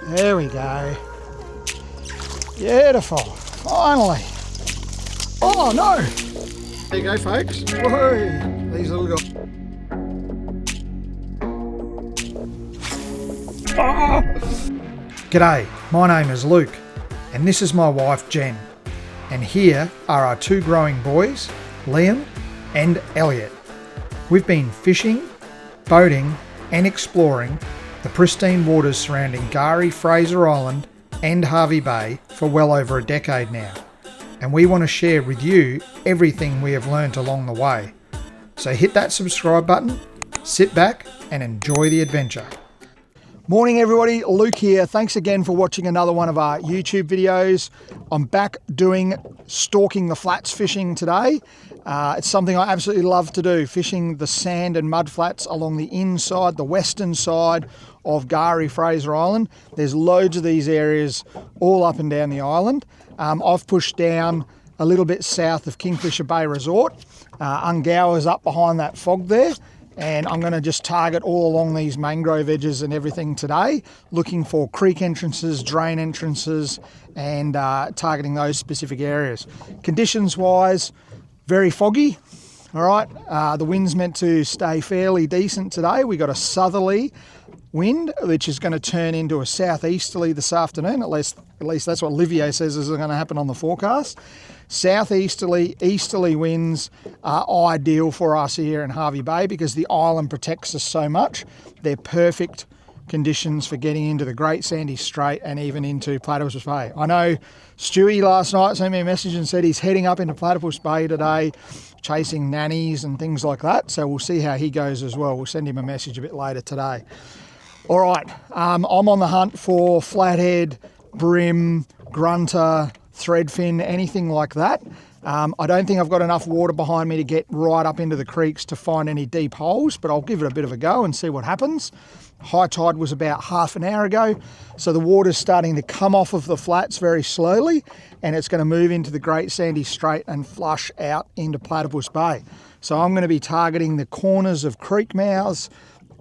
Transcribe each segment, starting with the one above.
There we go. Beautiful. Finally. Oh no! There you go, folks. Woohoo! These little guys. Oh. G'day, my name is Luke, and this is my wife Jen. And here are our two growing boys, Liam and Elliot. We've been fishing, boating, and exploring the pristine waters surrounding Fraser Island and Hervey Bay for well over a decade now. And we want to share with you everything we have learnt along the way. So hit that subscribe button, sit back and enjoy the adventure. Morning everybody, Luke here. Thanks again for watching another one of our YouTube videos. I'm back doing stalking the flats fishing today. It's something I absolutely love to do, fishing the sand and mud flats along the inside, the western side of Fraser Island. There's loads of these areas all up and down the island. I've pushed down a little bit south of Kingfisher Bay Resort. Ungower's up behind that fog there. And I'm going to just target all along these mangrove edges and everything today, looking for creek entrances, drain entrances, and targeting those specific areas. Conditions-wise, very foggy. All right, the wind's meant to stay fairly decent today. We got a southerly wind, which is going to turn into a southeasterly this afternoon. At least that's what Olivier says is going to happen on the forecast. Southeasterly, easterly winds are ideal for us here in Hervey Bay because the island protects us so much. They're perfect conditions for getting into the Great Sandy Strait and even into Platypus Bay. I know Stewie last night sent me a message and said he's heading up into Platypus Bay today, chasing nannies and things like that. So we'll see how he goes as well. We'll send him a message a bit later today. All right, I'm on the hunt for flathead, brim, grunter, threadfin, anything like that. I don't think I've got enough water behind me to get right up into the creeks to find any deep holes, but I'll give it a bit of a go and see what happens. High tide was about half an hour ago, so the water's starting to come off of the flats very slowly, and it's going to move into the Great Sandy Strait and flush out into Platypus Bay. So I'm going to be targeting the corners of creek mouths,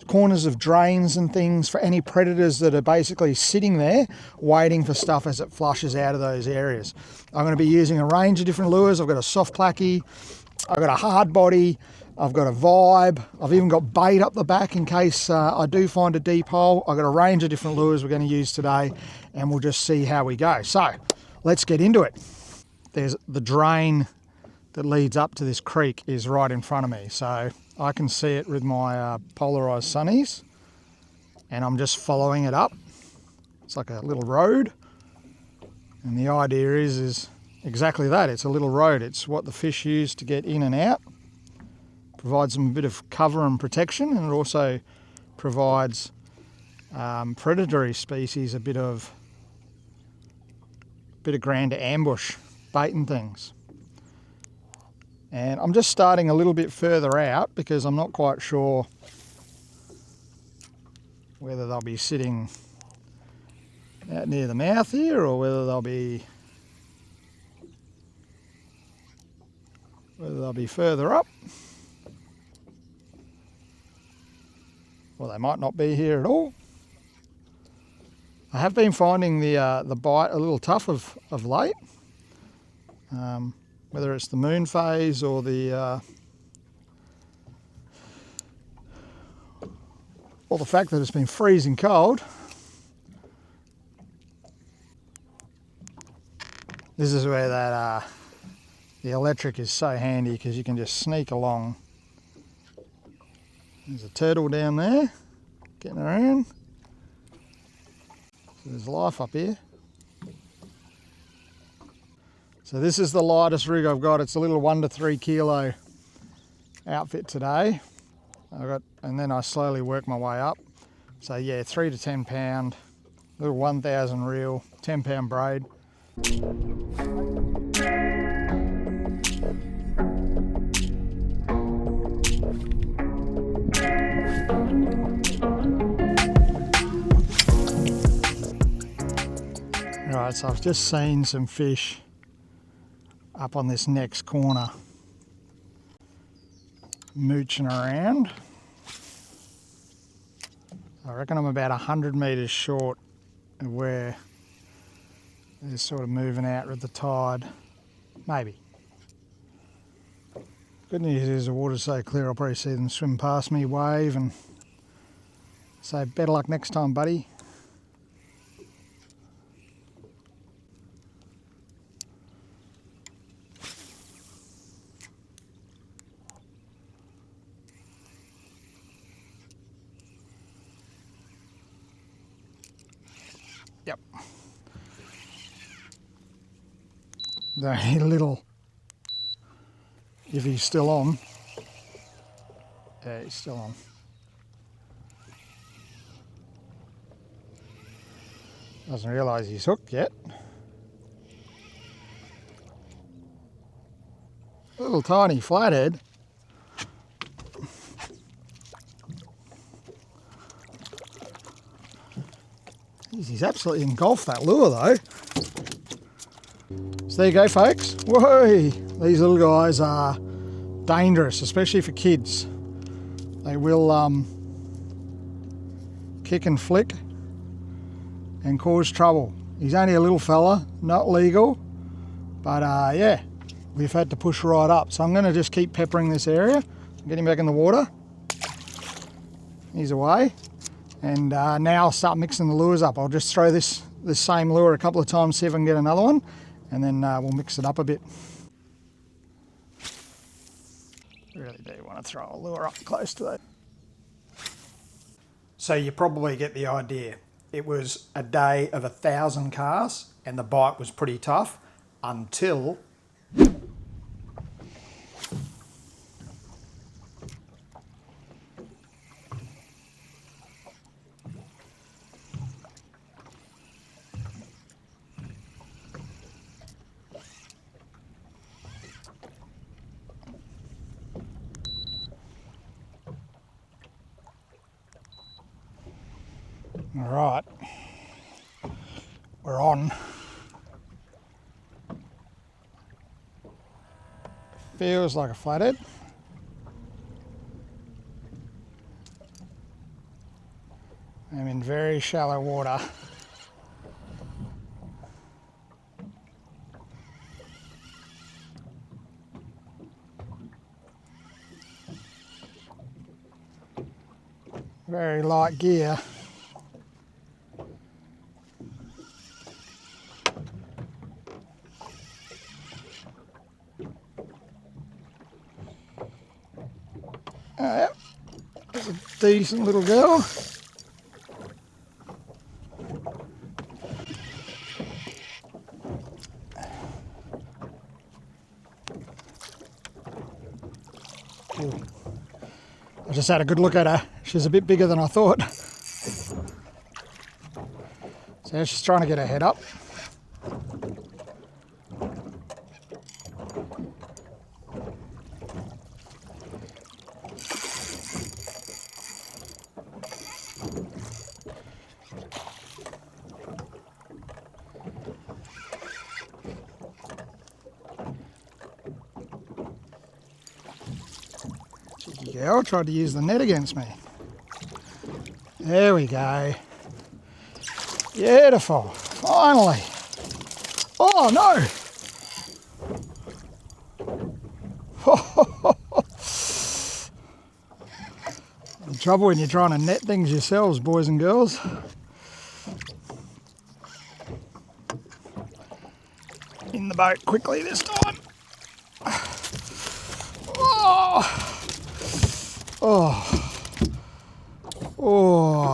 corners of drains and things for any predators that are basically sitting there waiting for stuff as it flushes out of those areas. I'm going to be using a range of different lures. I've got a soft placky, I've got a hard body, I've got a vibe, I've even got bait up the back in case I do find a deep hole. I've got a range of different lures we're going to use today and we'll just see how we go. So let's get into it. There's the drain that leads up to this creek is right in front of me, so I can see it with my polarized sunnies, and I'm just following it up. It's like a little road, and the idea is exactly that. It's a little road. It's what the fish use to get in and out. Provides them a bit of cover and protection, and it also provides predatory species a bit of ground to ambush bait and things. And I'm just starting a little bit further out because I'm not quite sure whether they'll be sitting out near the mouth here or whether they'll be further up. Well, they might not be here at all. I have been finding the bite a little tough of late. Whether it's the moon phase or the fact that it's been freezing cold. This is where that the electric is so handy because you can just sneak along. There's a turtle down there getting around. So there's life up here. So this is the lightest rig I've got. It's a little 1 to 3 kilo outfit today. And then I slowly work my way up. So yeah, 3 to 10 pound, little 1000 reel, 10 pound braid. All right, so I've just seen some fish up on this next corner mooching around. I reckon I'm about 100 metres short of where they're sort of moving out with the tide. Maybe. Good news is the water's so clear I'll probably see them swim past me, wave, and say better luck next time, buddy. Yep. Very little. If he's still on. Yeah, he's still on. Doesn't realise he's hooked yet. Little tiny flathead. He's absolutely engulfed that lure though. So there you go, folks. Whoa! These little guys are dangerous, especially for kids. They will kick and flick and cause trouble. He's only a little fella, not legal, but yeah, we've had to push right up. So I'm going to just keep peppering this area, get him back in the water. He's away. And now I'll start mixing the lures up. I'll just throw this same lure a couple of times, see if I can get another one, and then we'll mix it up a bit. Really do want to throw a lure up close to that. So you probably get the idea. It was a day of 1,000 casts and the bite was pretty tough until all right, we're on. Feels like a flathead. I'm in very shallow water. Very light gear. Yep, that's a decent little girl. Ooh. I just had a good look at her. She's a bit bigger than I thought. So she's trying to get her head up. Girl tried to use the net against me. There we go. Beautiful. Finally. Oh no! The trouble when you're trying to net things yourselves, boys and girls. In the boat quickly this time. Oh! Oh, oh.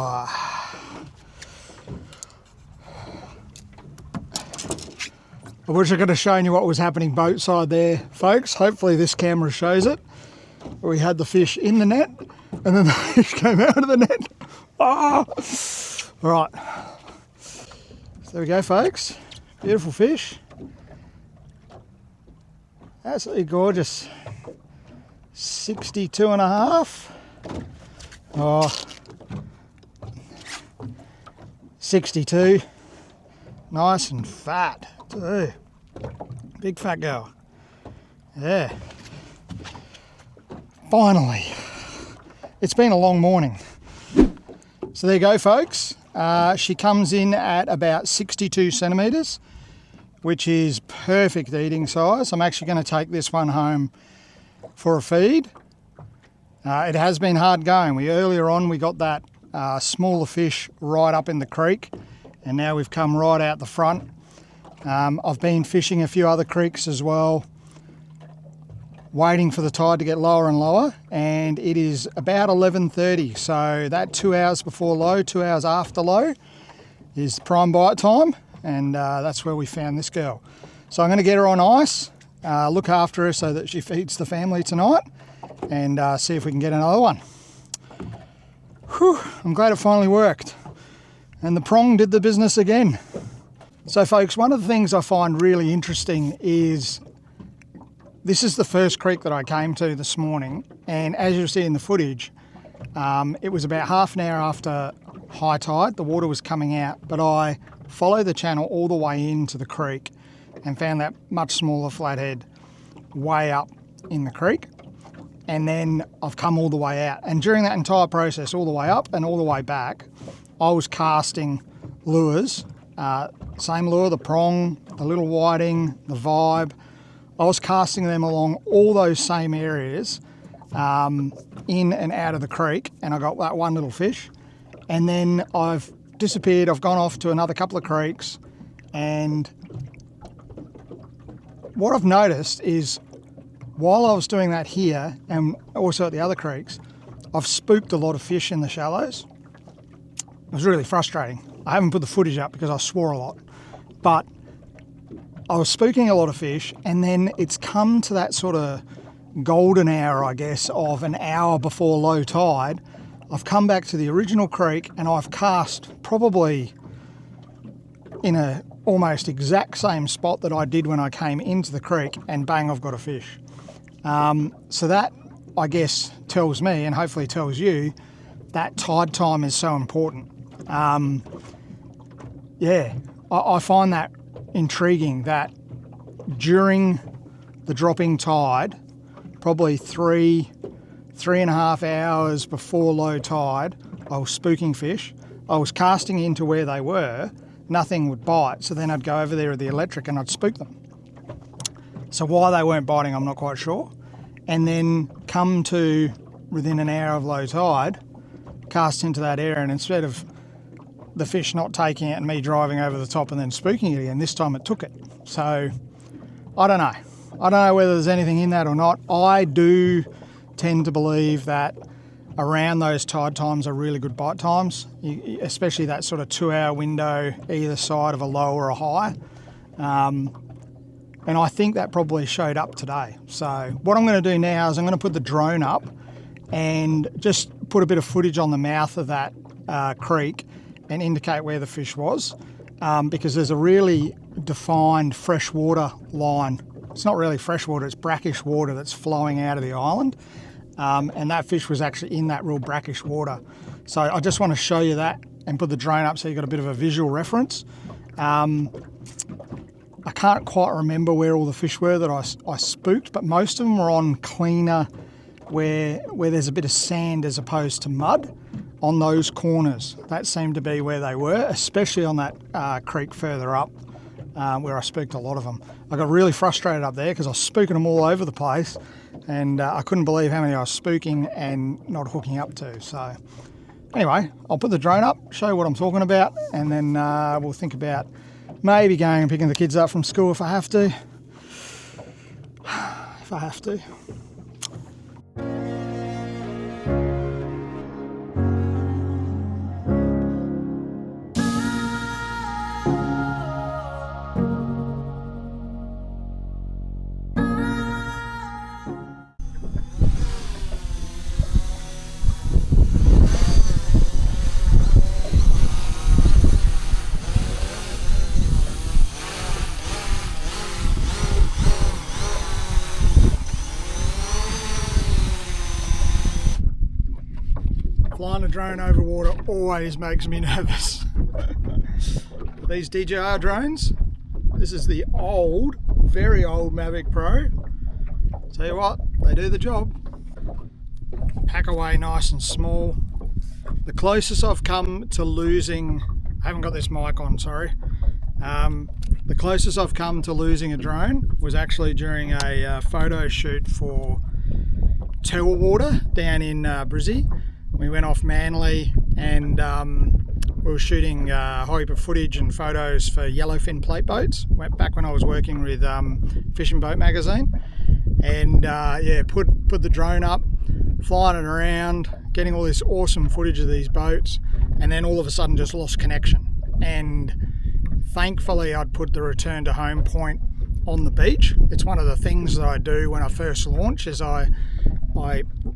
I wish I could have shown you what was happening boat side there, folks. Hopefully this camera shows it. We had the fish in the net and then the fish came out of the net. Oh. All right. So there we go, folks. Beautiful fish. Absolutely gorgeous. 62 and a half. Oh, 62. Nice and fat too. Big fat girl. Yeah. Finally. It's been a long morning. So there you go, folks. She comes in at about 62 centimetres, which is perfect eating size. I'm actually going to take this one home for a feed. It has been hard going. Earlier on we got that smaller fish right up in the creek, and now we've come right out the front. I've been fishing a few other creeks as well, waiting for the tide to get lower and lower, and it is about 11:30, so that 2 hours before low, 2 hours after low is prime bite time, and that's where we found this girl. So I'm going to get her on ice, look after her so that she feeds the family tonight, and see if we can get another one. Whew, I'm glad it finally worked, and the prong did the business again. So folks, one of the things I find really interesting is this is the first creek that I came to this morning, and as you'll see in the footage, it was about half an hour after high tide. The water was coming out, but I followed the channel all the way into the creek and found that much smaller flathead way up in the creek, and then I've come all the way out. And during that entire process, all the way up and all the way back, I was casting lures, same lure, the prong, the little whiting, the vibe. I was casting them along all those same areas, in and out of the creek, and I got that one little fish. And then I've disappeared, I've gone off to another couple of creeks, and what I've noticed is while I was doing that here and also at the other creeks, I've spooked a lot of fish in the shallows. It was really frustrating. I haven't put the footage up because I swore a lot, but I was spooking a lot of fish, and then it's come to that sort of golden hour, I guess, of an hour before low tide. I've come back to the original creek and I've cast probably in a almost exact same spot that I did when I came into the creek, and bang, I've got a fish. So that, I guess, tells me, and hopefully tells you, that tide time is so important. Yeah, I find that intriguing that during the dropping tide, probably three and a half hours before low tide, I was spooking fish. I was casting into where they were, nothing would bite, so then I'd go over there with the electric and I'd spook them. So why they weren't biting, I'm not quite sure. And then come to within an hour of low tide, cast into that area, and instead of the fish not taking it and me driving over the top and then spooking it again, this time it took it. So I don't know. I don't know whether there's anything in that or not. I do tend to believe that around those tide times are really good bite times, especially that sort of 2 hour window either side of a low or a high. And I think that probably showed up today. So what I'm going to do now is I'm going to put the drone up and just put a bit of footage on the mouth of that creek and indicate where the fish was, because there's a really defined freshwater line. It's not really freshwater, it's brackish water that's flowing out of the island, and that fish was actually in that real brackish water. So I just want to show you that and put the drone up so you've got a bit of a visual reference. I can't quite remember where all the fish were that I spooked, but most of them were on cleaner, where there's a bit of sand as opposed to mud. On those corners, that seemed to be where they were, especially on that creek further up, where I spooked a lot of them. I got really frustrated up there because I was spooking them all over the place, and I couldn't believe how many I was spooking and not hooking up to. So anyway, I'll put the drone up, show you what I'm talking about, and then we'll think about maybe going and picking the kids up from school if I have to. If I have to. Flying a drone over water always makes me nervous. These DJI drones, this is the old, very old Mavic Pro. Tell you what, they do the job. Pack away nice and small. The closest I've come to losing, I haven't got this mic on, sorry. The closest I've come to losing a drone was actually during a photo shoot for Water down in Brizzy. We went off Manly and we were shooting hyper footage and photos for yellowfin plate boats. Went back when I was working with Fishing Boat magazine, and yeah, put the drone up, flying it around, getting all this awesome footage of these boats, and then all of a sudden just lost connection. And thankfully I'd put the return to home point on the beach. It's one of the things that I do when I first launch is I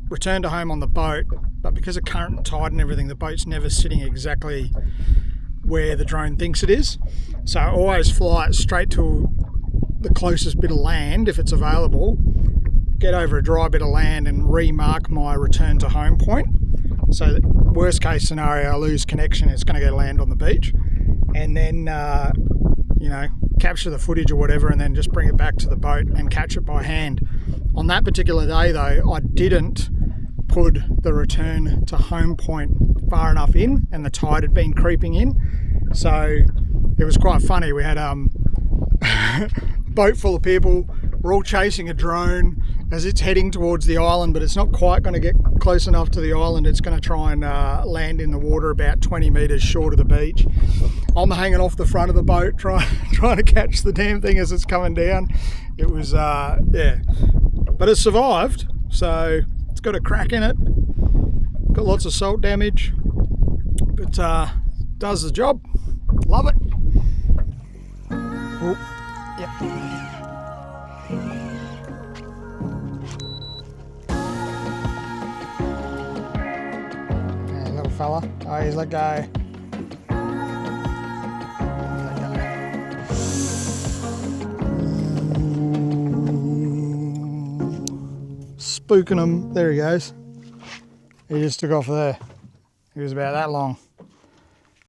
return to home on the boat, but because of current and tide and everything, the boat's never sitting exactly where the drone thinks it is. So I always fly it straight to the closest bit of land if it's available, get over a dry bit of land and remark my return to home point. So the worst case scenario, I lose connection, it's going to go land on the beach, and then you know, capture the footage or whatever and then just bring it back to the boat and catch it by hand. On that particular day though, I didn't put the return to home point far enough in, and the tide had been creeping in. So it was quite funny. We had a boat full of people. We're all chasing a drone as it's heading towards the island, but it's not quite going to get close enough to the island. It's going to try and land in the water about 20 metres short of the beach. I'm hanging off the front of the boat trying to catch the damn thing as it's coming down. It was, yeah. But it survived, so it's got a crack in it. Got lots of salt damage, but does the job. Love it. Oh, yep. Hey, little fella. Oh, he's let go. Spooking him. There he goes. He just took off there. He was about that long.